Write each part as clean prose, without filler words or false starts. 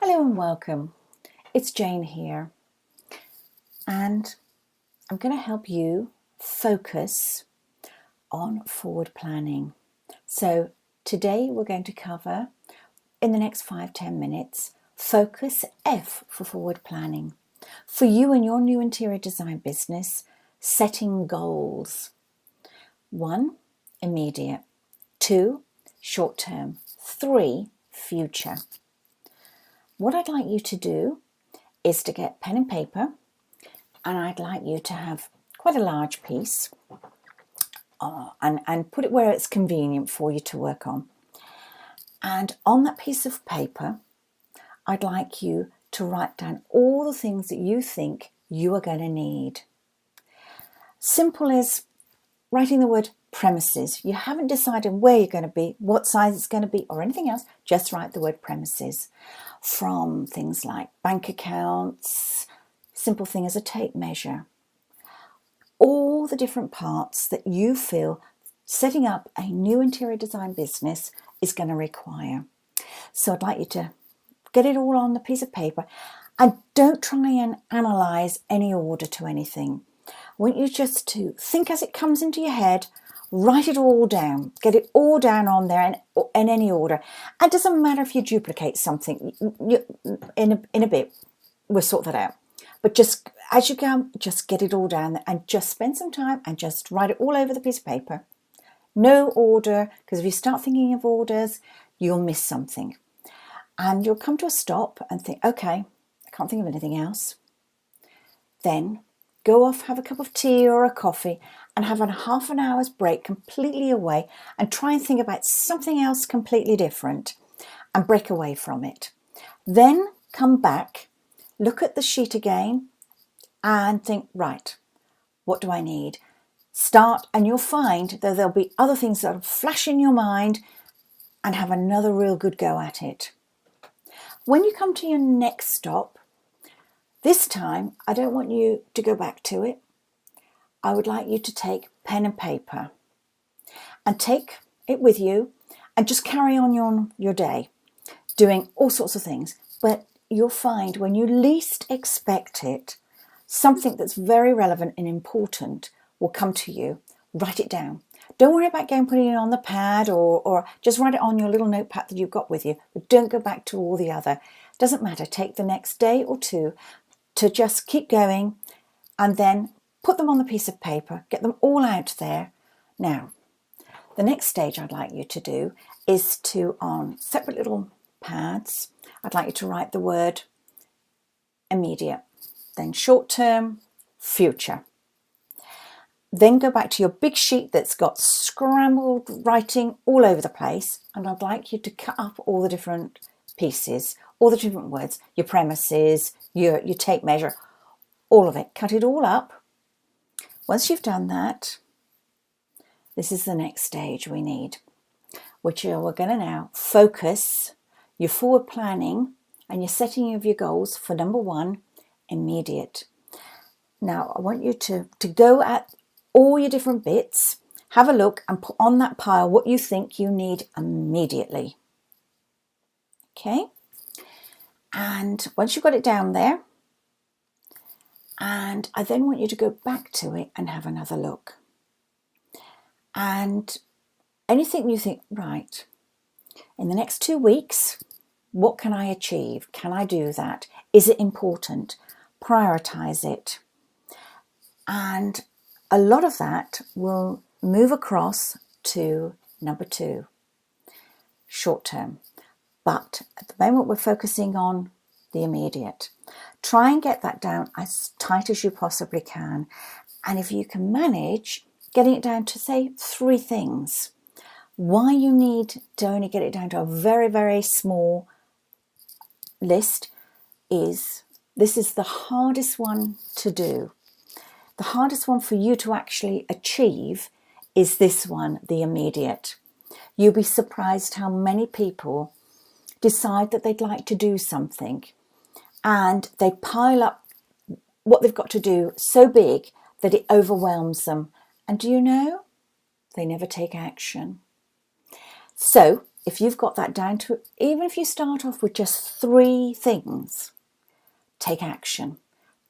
Hello and welcome. It's Jane here, and I'm going to help you focus on forward planning. So today we're going to cover, in the next 5-10 minutes, Focus F for forward planning. For you and your new interior design business, setting goals. 1, immediate. 2, short term. 3, future. What I'd like you to do is to get pen and paper, and I'd like you to have quite a large piece and put it where it's convenient for you to work on. And on that piece of paper, I'd like you to write down all the things that you think you are going to need. Simple as writing the word premises. You haven't decided where you're going to be, what size it's going to be, or anything else. Just write the word premises. From things like bank accounts, simple thing as a tape measure. All the different parts that you feel setting up a new interior design business is going to require. So I'd like you to get it all on the piece of paper, and don't try and analyse any order to anything. I want you just to think as it comes into your head, write it all down, get it all down on there in any order. It doesn't matter if you duplicate something, in a bit, we'll sort that out. But just as you go, just get it all down and just spend some time and just write it all over the piece of paper. No order, because if you start thinking of orders, you'll miss something. And you'll come to a stop and think, okay, I can't think of anything else. Then go off, have a cup of tea or a coffee, and have a half an hour's break completely away and try and think about something else completely different and break away from it. Then come back, look at the sheet again and think, right, what do I need? Start, and you'll find that there'll be other things that will flash in your mind, and have another real good go at it. When you come to your next stop, this time I don't want you to go back to it. I would like you to take pen and paper and take it with you and just carry on your day doing all sorts of things. But you'll find when you least expect it, something that's very relevant and important will come to you. Write it down. Don't worry about going putting it on the pad or just write it on your little notepad that you've got with you. But don't go back to all the other. Doesn't matter. Take the next day or two to just keep going, and then put them on the piece of paper, get them all out there. Now, the next stage I'd like you to do is to, on separate little pads, I'd like you to write the word immediate, then short term, future. Then go back to your big sheet that's got scrambled writing all over the place, and I'd like you to cut up all the different pieces, all the different words, your premises, your tape measure, all of it. Cut it all up. Once you've done that, this is the next stage we need, which we're going to now focus your forward planning and your setting of your goals for number 1, immediate. Now, I want you to go at all your different bits, have a look and put on that pile what you think you need immediately. Okay? And once you've got it down there, and I then want you to go back to it and have another look. And anything you think, right, in the next 2 weeks, what can I achieve? Can I do that? Is it important? Prioritize it. And a lot of that will move across to number 2, short term. But at the moment we're focusing on the immediate. Try and get that down as tight as you possibly can. And if you can manage getting it down to, say, 3 things. Why you need to only get it down to a very, very small list is this is the hardest one to do. The hardest one for you to actually achieve is this one, the immediate. You'll be surprised how many people decide that they'd like to do something and they pile up what they've got to do so big that it overwhelms them. And do you know? They never take action. So if you've got that down to, even if you start off with just 3 things, take action.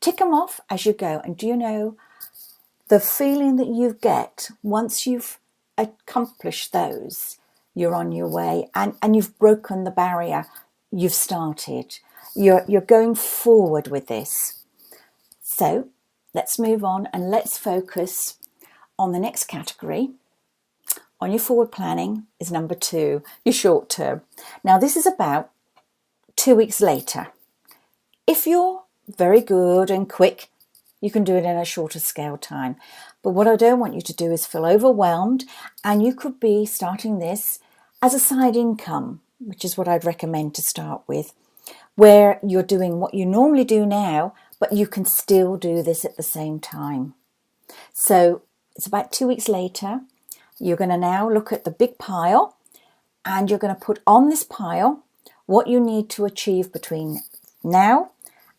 Tick them off as you go. And do you know the feeling that you get once you've accomplished those? You're on your way, and you've broken the barrier. You've started. You're going forward with this. So let's move on and let's focus on the next category. On your forward planning is number 2, your short term. Now this is about 2 weeks later. If you're very good and quick, you can do it in a shorter scale time. But what I don't want you to do is feel overwhelmed, and you could be starting this as a side income, which is what I'd recommend to start with, where you're doing what you normally do now, but you can still do this at the same time. So it's about 2 weeks later. You're going to now look at the big pile, and you're going to put on this pile what you need to achieve between now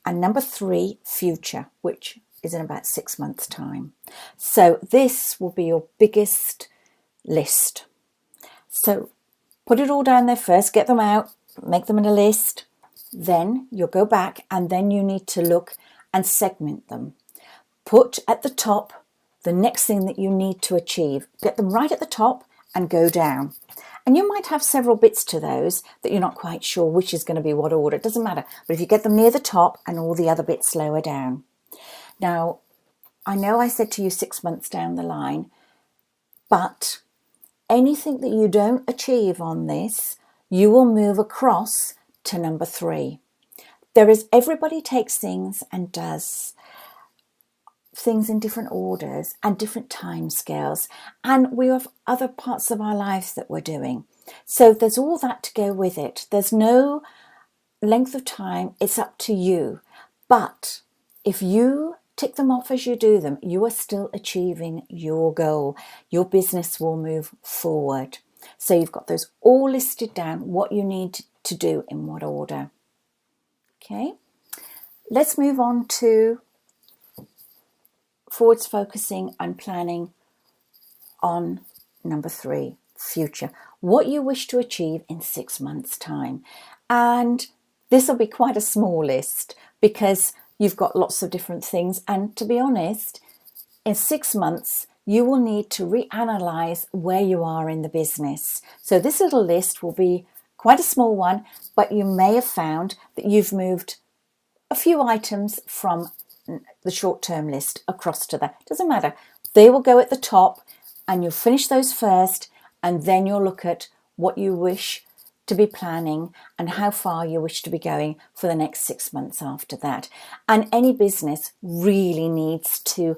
and number 3, future, which is in about 6 months' time. So this will be your biggest list. So put it all down there first, get them out, make them in a list. Then you'll go back, and then you need to look and segment them. Put at the top the next thing that you need to achieve. Get them right at the top and go down. And you might have several bits to those that you're not quite sure which is going to be what order. It doesn't matter. But if you get them near the top and all the other bits lower down. Now, I know I said to you 6 months down the line, but anything that you don't achieve on this, you will move across to number 3. Everybody takes things and does things in different orders and different time scales, and we have other parts of our lives that we're doing. So there's all that to go with it. There's no length of time. It's up to you. But if you tick them off as you do them, you are still achieving your goal. Your business will move forward. So you've got those all listed down, what you need to do in what order. Okay, let's move on to forwards focusing and planning on number 3, future. What you wish to achieve in 6 months' time. And this will be quite a small list because you've got lots of different things. And to be honest, in 6 months, you will need to reanalyze where you are in the business. So this little list will be quite a small one, but you may have found that you've moved a few items from the short-term list across to that. Doesn't matter. They will go at the top, and you'll finish those first, and then you'll look at what you wish to be planning and how far you wish to be going for the next 6 months after that. And any business really needs to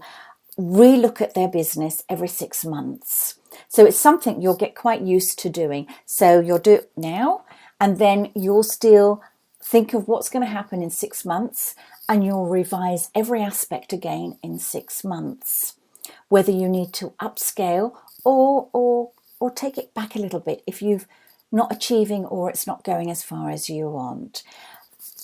relook at their business every 6 months. So it's something you'll get quite used to doing. So you'll do it now, and then you'll still think of what's going to happen in 6 months, and you'll revise every aspect again in 6 months. Whether you need to upscale or take it back a little bit if you've not achieving or it's not going as far as you want.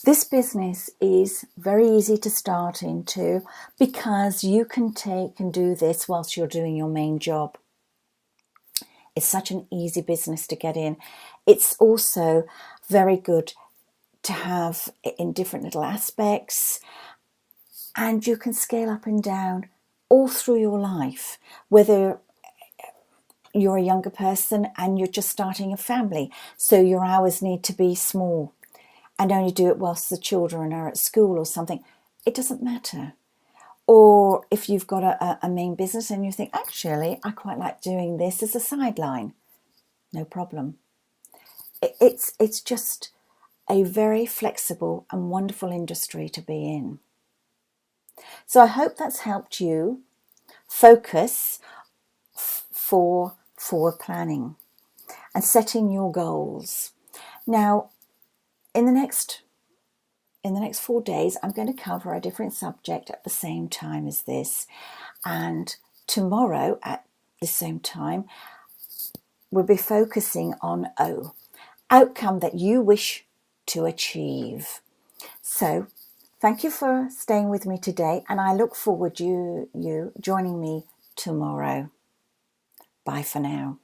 This business is very easy to start into because you can take and do this whilst you're doing your main job. It's such an easy business to get in. It's also very good to have in different little aspects, and you can scale up and down all through your life, whether you're a younger person and you're just starting a family, so your hours need to be small and only do it whilst the children are at school or something. It doesn't matter. Or if you've got a main business and you think, actually, I quite like doing this as a sideline, no problem. It's just a very flexible and wonderful industry to be in. So I hope that's helped you focus for forward planning and setting your goals. Now, in the next 4 days, I'm going to cover a different subject at the same time as this. And tomorrow at the same time, we'll be focusing on O, outcome that you wish to achieve. So thank you for staying with me today, and I look forward to you joining me tomorrow. Bye for now.